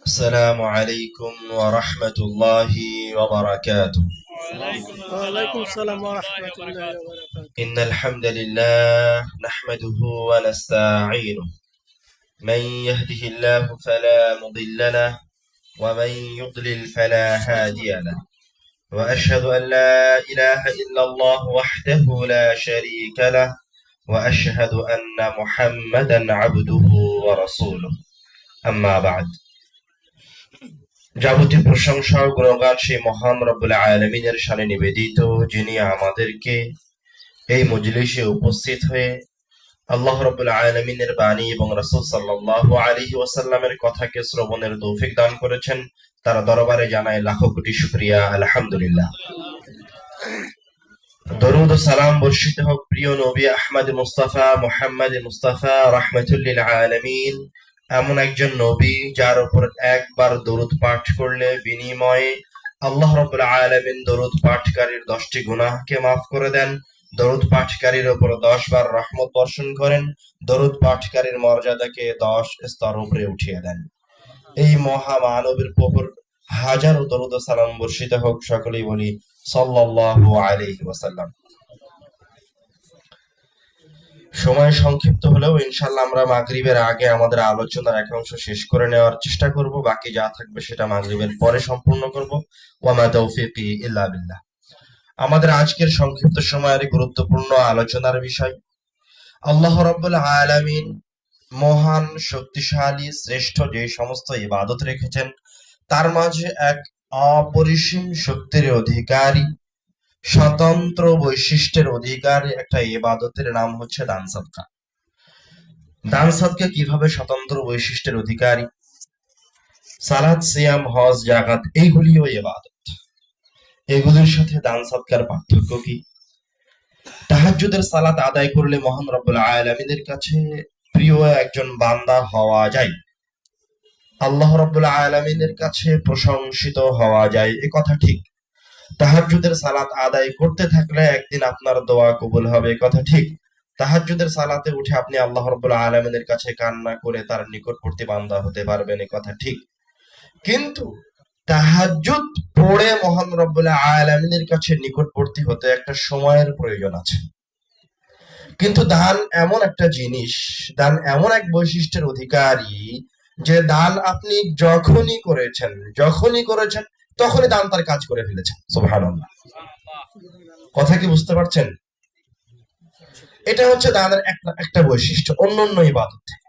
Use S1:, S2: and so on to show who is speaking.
S1: السلام عليكم ورحمة الله وبركاته.
S2: وعليكم السلام ورحمة الله وبركاته.
S1: إن الحمد لله نحمده ونستعينه، من يهده الله فلا مضل له ومن يضلل فلا هادي له، وأشهد أن لا إله إلا الله وحده لا شريك له، وأشهد أن محمدا عبده ورسوله، أما بعد. যাবতীয় প্রশংসা ও গুণগান সেই মহান রব্বুল আলামিনের শানে নিবেদিত, যিনি আমাদেরকে এই মজলিসে উপস্থিত হয়ে আল্লাহ রব্বুল আলামিনের বাণী এবং রাসূল সাল্লাল্লাহু আলাইহি ওয়াসাল্লামের কথাকে শ্রবণের তৌফিক দান করেছেন। তার দরবারে জানাই লাখো কোটি শুকরিয়া, আলহামদুলিল্লাহ। দরুদ ও সালাম বর্ষিত হোক প্রিয় নবী আহমদ মুস্তাফা মুহাম্মদ মুস্তাফা রাহমাতুল লিল আলামিন, এমন একজন নবী যার উপর একবার দরুদ পাঠ করলে বিনিময়ে আল্লাহ রাব্বুল আলামিন দরুদ পাঠকারীর 10টি গুনাহকে মাফ করে দেন, দরুদ পাঠকারীর উপর 10 বার রহমত বর্ষণ করেন, দরুদ পাঠকারীর মর্যাদাকে 10 স্তর উপরে উঠিয়ে দেন। এই মহামানবের উপর হাজারো দরুদ ও সালাম বর্ষিত হোক, সকলেই বলি সাল্লাল্লাহু আলাইহি ওয়াসাল্লাম। সময় সংক্ষিপ্ত হলেও ইনশাআল্লাহ আমরা মাগরিবের আগে আমাদের আলোচনার এক অংশ শেষ করে নেওয়ার চেষ্টা করব, বাকি যা থাকবে সেটা মাগরিবের পরে সম্পূর্ণ করব। ওয়া মা তাওফীকি ইল্লা বিল্লাহ। আমাদের আজকের সংক্ষিপ্ত সময়ের গুরুত্বপূর্ণ আলোচনার বিষয় আল্লাহ রাব্বুল আলামিন মহান, শক্তিশালী, শ্রেষ্ঠ যে সমস্ত ইবাদত রেখেছেন তার মাঝে এক অপরিসীম শক্তির অধিকারী, স্বতন্ত্র বৈশিষ্ট্যের অধিকারী একটা ইবাদতের নাম হচ্ছে দান সাদকা। দান সাদকা কিভাবে স্বতন্ত্র বৈশিষ্ট্যের অধিকারী? সালাত, সিয়াম, হজ, যাকাত এইগুলিও ইবাদত। এগুলির সাথে দান সাদকার পার্থক্য কি? তাহাজ্জুদের সালাত আদায় করলে মহান রব্বুল আলামিনের কাছে প্রিয় একজন বান্দা হওয়া যায়, আল্লাহ রব্বুল আলামিনের কাছে প্রশংসিত হওয়া যায়, এ কথা ঠিক। তাহাজ্জুদের সালাত আদায় করতে থাকলে একদিন আপনার দোয়া কবুল হবে, কথা ঠিক। তাহাজ্জুদের সালাতে উঠে আপনি আল্লাহ রাব্বুল আলামিনের কাছে কান্না করে তার নিকটবর্তী বান্দা হতে পারবেন, এ কথা ঠিক। কিন্তু তাহাজ্জুদ পড়ে মহান রব্বুল আলামিনের কাছে নিকটবর্তী হতে একটা সময়ের প্রয়োজন আছে। কিন্তু দান এমন একটা জিনিস, দান এমন এক বৈশিষ্ট্যের অধিকারী যে দান আপনি যখনই করেছেন তখনই দান তার কাজ করে ফেলেছেন। সুবহানাল্লাহ। কথা কি বুঝতে পারছেন? এটা হচ্ছে দানের একটা বৈশিষ্ট্য অন্যান্য ইবাদত থেকে।